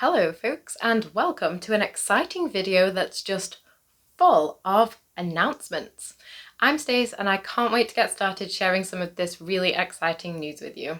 Hello folks, and welcome to an exciting video that's just full of announcements. I'm Stace and I can't wait to get started sharing some of this really exciting news with you.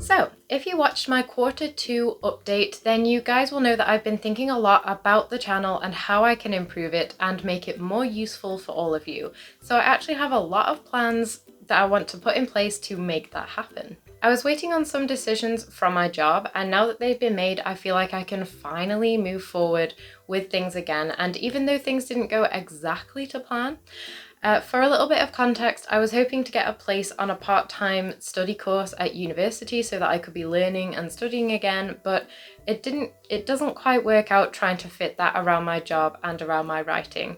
So, if you watched my Q2 update, then you guys will know that I've been thinking a lot about the channel and how I can improve it and make it more useful for all of you. So I actually have a lot of plans that I want to put in place to make that happen. I was waiting on some decisions from my job, and now that they've been made, I feel like I can finally move forward with things again. And even though things didn't go exactly to plan, for a little bit of context, I was hoping to get a place on a part-time study course at university so that I could be learning and studying again, but it doesn't quite work out trying to fit that around my job and around my writing.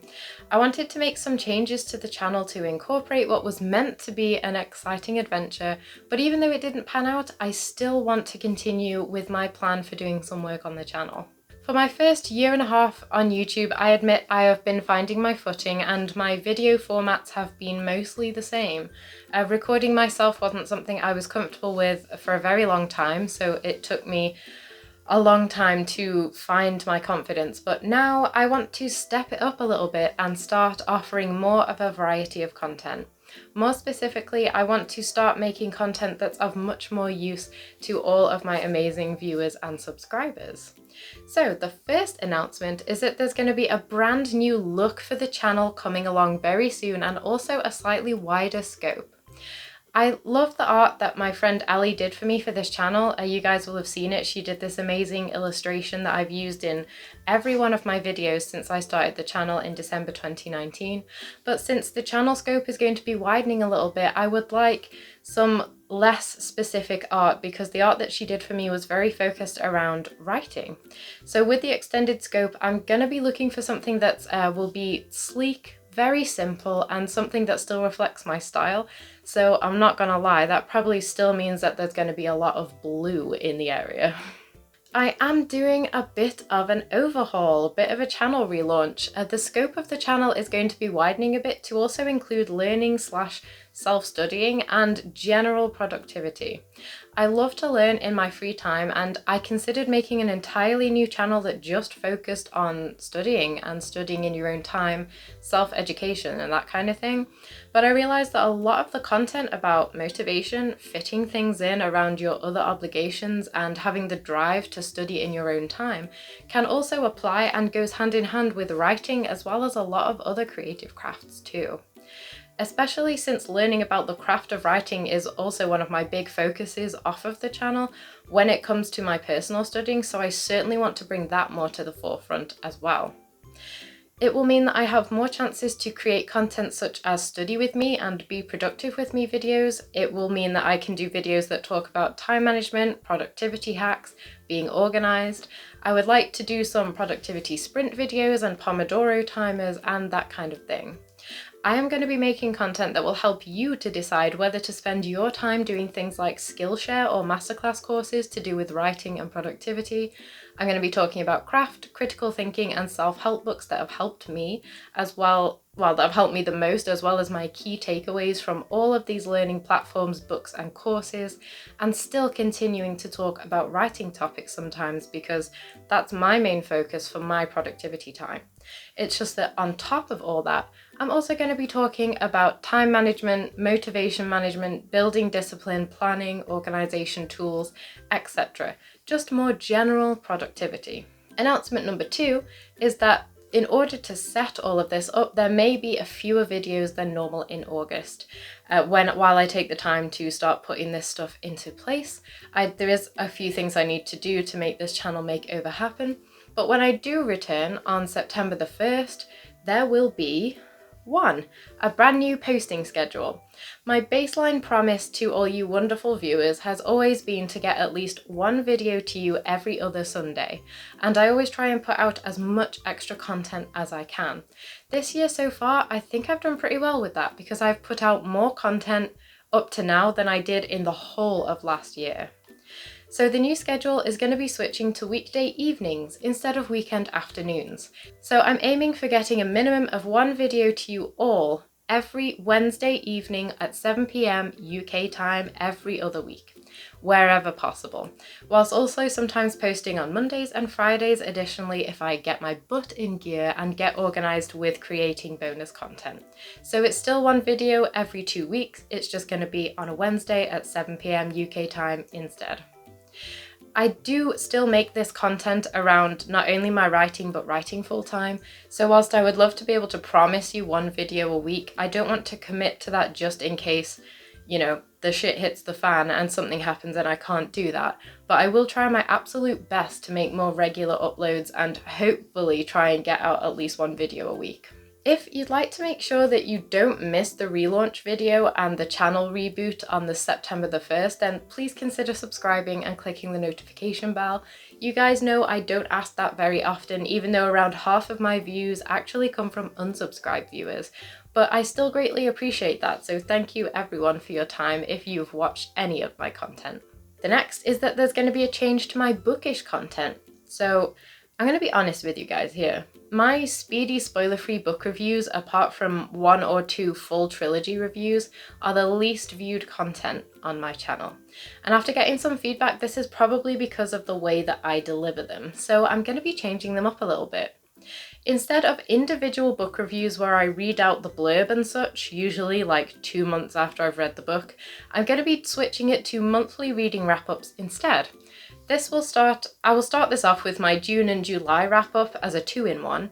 I wanted to make some changes to the channel to incorporate what was meant to be an exciting adventure, but even though it didn't pan out, I still want to continue with my plan for doing some work on the channel. For my first year and a half on YouTube, I admit I have been finding my footing and my video formats have been mostly the same. Recording myself wasn't something I was comfortable with for a very long time, so it took me a long time to find my confidence, but now I want to step it up a little bit and start offering more of a variety of content. More specifically, I want to start making content that's of much more use to all of my amazing viewers and subscribers. So the first announcement is that there's going to be a brand new look for the channel coming along very soon, and also a slightly wider scope. I love the art that my friend Ali did for me for this channel. You guys will have seen it. She did this amazing illustration that I've used in every one of my videos since I started the channel in December 2019. But since the channel scope is going to be widening a little bit, I would like some less specific art, because the art that she did for me was very focused around writing. So with the extended scope, I'm going to be looking for something that will be sleek, very simple, and something that still reflects my style. So I'm not gonna lie, that probably still means that there's going to be a lot of blue in the area. I am doing a bit of an overhaul, a bit of a channel relaunch. The scope of the channel is going to be widening a bit to also include learning / self-studying and general productivity. I love to learn in my free time, and I considered making an entirely new channel that just focused on studying and studying in your own time, self-education and that kind of thing. But I realized that a lot of the content about motivation, fitting things in around your other obligations, and having the drive to study in your own time can also apply and goes hand in hand with writing, as well as a lot of other creative crafts too. Especially since learning about the craft of writing is also one of my big focuses off of the channel when it comes to my personal studying, so I certainly want to bring that more to the forefront as well. It will mean that I have more chances to create content such as study with me and be productive with me videos. It will mean that I can do videos that talk about time management, productivity hacks, being organized. I would like to do some productivity sprint videos and Pomodoro timers and that kind of thing. I am going to be making content that will help you to decide whether to spend your time doing things like Skillshare or masterclass courses to do with writing and productivity. I'm going to be talking about craft, critical thinking, and self-help books that have helped me that have helped me the most, as well as my key takeaways from all of these learning platforms, books, and courses, and still continuing to talk about writing topics sometimes, because that's my main focus for my productivity time. It's just that on top of all that, I'm also going to be talking about time management, motivation management, building discipline, planning, organization tools, etc. Just more general productivity. Announcement number 2 is that in order to set all of this up, there may be a fewer videos than normal in August. While I take the time to start putting this stuff into place, there is a few things I need to do to make this channel makeover happen. But when I do return on September the 1st, there will be 1. A brand new posting schedule. My baseline promise to all you wonderful viewers has always been to get at least one video to you every other Sunday, and I always try and put out as much extra content as I can. This year so far, I think I've done pretty well with that, because I've put out more content up to now than I did in the whole of last year. So the new schedule is going to be switching to weekday evenings instead of weekend afternoons. So I'm aiming for getting a minimum of one video to you all every Wednesday evening at 7 p.m. UK time every other week, wherever possible, whilst also sometimes posting on Mondays and Fridays additionally if I get my butt in gear and get organised with creating bonus content. So it's still one video every 2 weeks, it's just going to be on a Wednesday at 7 p.m. UK time instead. I do still make this content around not only my writing but writing full time, so whilst I would love to be able to promise you one video a week, I don't want to commit to that just in case, you know, the shit hits the fan and something happens and I can't do that. But I will try my absolute best to make more regular uploads and hopefully try and get out at least one video a week. If you'd like to make sure that you don't miss the relaunch video and the channel reboot on the September the 1st, then please consider subscribing and clicking the notification bell. You guys know I don't ask that very often, even though around half of my views actually come from unsubscribed viewers. But I still greatly appreciate that, so thank you everyone for your time if you've watched any of my content. The next is that there's going to be a change to my Bookish content. So I'm going to be honest with you guys here. My speedy spoiler-free book reviews, apart from 1 or 2 full trilogy reviews, are the least viewed content on my channel. And after getting some feedback, this is probably because of the way that I deliver them. So I'm going to be changing them up a little bit. Instead of individual book reviews where I read out the blurb and such, usually like 2 months after I've read the book, I'm going to be switching it to monthly reading wrap-ups instead. I will start this off with my June and July wrap-up as a 2-in-1,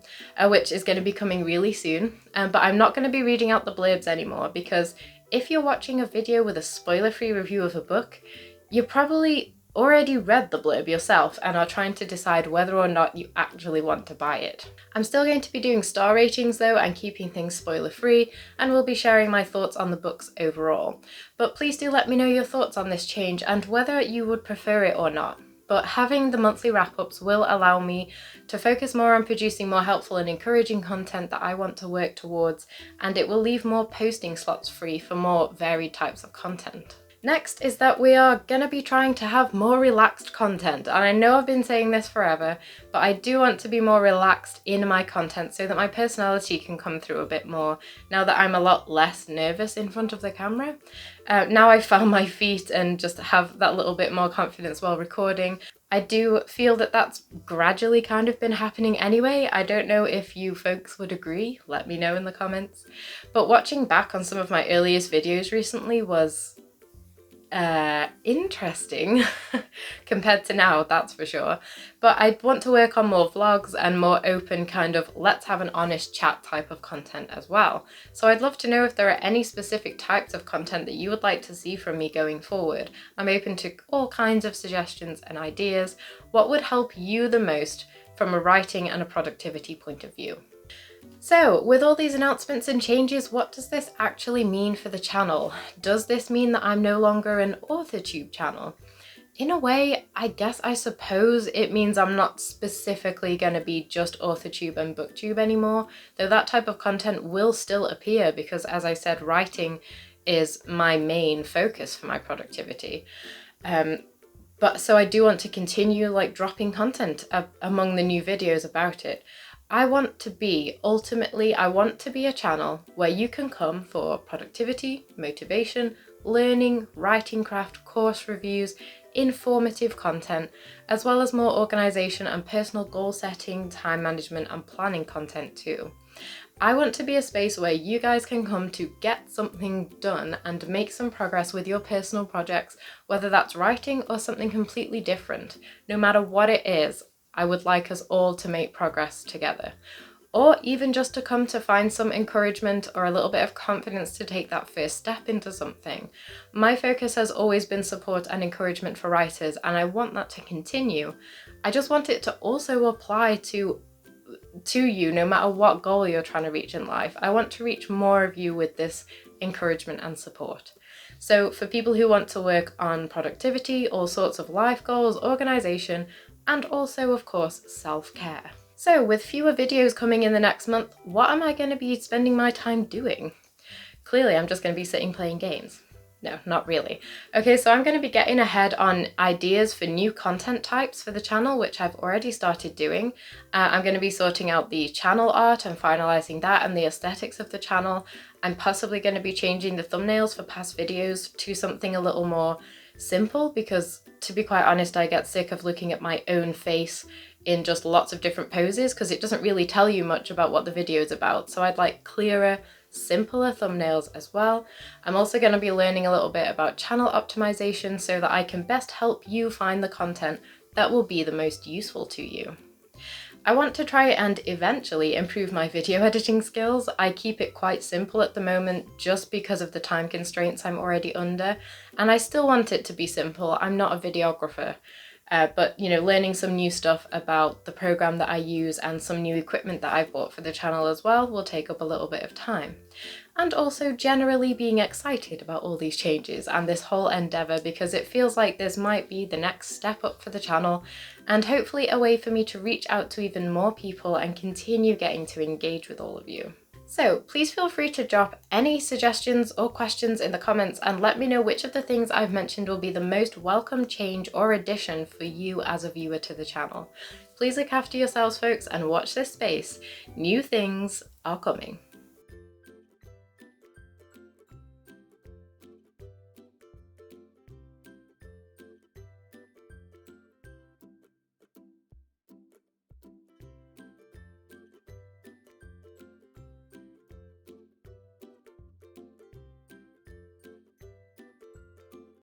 which is going to be coming really soon, but I'm not going to be reading out the blurbs anymore because if you're watching a video with a spoiler-free review of a book, you probably already read the blurb yourself and are trying to decide whether or not you actually want to buy it. I'm still going to be doing star ratings though and keeping things spoiler free, and will be sharing my thoughts on the books overall. But please do let me know your thoughts on this change and whether you would prefer it or not. But having the monthly wrap-ups will allow me to focus more on producing more helpful and encouraging content that I want to work towards, and it will leave more posting slots free for more varied types of content. Next is that we are going to be trying to have more relaxed content, and I know I've been saying this forever, but I do want to be more relaxed in my content so that my personality can come through a bit more now that I'm a lot less nervous in front of the camera. Now I've found my feet and just have that little bit more confidence while recording. I do feel that that's gradually kind of been happening anyway. I don't know if you folks would agree, let me know in the comments. But watching back on some of my earliest videos recently was interesting compared to now, that's for sure. But I want to work on more vlogs and more open kind of let's have an honest chat type of content as well. So I'd love to know if there are any specific types of content that you would like to see from me going forward. I'm open to all kinds of suggestions and ideas. What would help you the most from a writing and a productivity point of view? So, with all these announcements and changes, what does this actually mean for the channel? Does this mean that I'm no longer an AuthorTube channel? In a way, I suppose it means I'm not specifically going to be just AuthorTube and BookTube anymore, though that type of content will still appear because, as I said, writing is my main focus for my productivity. But so I do want to continue dropping content among the new videos about it. I want to be a channel where you can come for productivity, motivation, learning, writing craft, course reviews, informative content, as well as more organisation and personal goal setting, time management and planning content too. I want to be a space where you guys can come to get something done and make some progress with your personal projects, whether that's writing or something completely different. No matter what it is, I would like us all to make progress together. Or even just to come to find some encouragement or a little bit of confidence to take that first step into something. My focus has always been support and encouragement for writers, and I want that to continue. I just want it to also apply to you no matter what goal you're trying to reach in life. I want to reach more of you with this encouragement and support. So for people who want to work on productivity, all sorts of life goals, organisation, and also, of course, self-care. So with fewer videos coming in the next month, what am I going to be spending my time doing? Clearly, I'm just going to be sitting playing games. No, not really. Okay, so I'm going to be getting ahead on ideas for new content types for the channel, which I've already started doing. I'm going to be sorting out the channel art and finalizing that and the aesthetics of the channel. I'm possibly going to be changing the thumbnails for past videos to something a little more simple because, to be quite honest, I get sick of looking at my own face in just lots of different poses because it doesn't really tell you much about what the video is about. So I'd like clearer, simpler thumbnails as well. I'm also going to be learning a little bit about channel optimization so that I can best help you find the content that will be the most useful to you. I want to try and eventually improve my video editing skills. I keep it quite simple at the moment just because of the time constraints I'm already under, and I still want it to be simple. I'm not a videographer. But learning some new stuff about the program that I use and some new equipment that I've bought for the channel as well will take up a little bit of time. And also generally being excited about all these changes and this whole endeavour because it feels like this might be the next step up for the channel and hopefully a way for me to reach out to even more people and continue getting to engage with all of you. So please feel free to drop any suggestions or questions in the comments and let me know which of the things I've mentioned will be the most welcome change or addition for you as a viewer to the channel. Please look after yourselves, folks, and watch this space. New things are coming.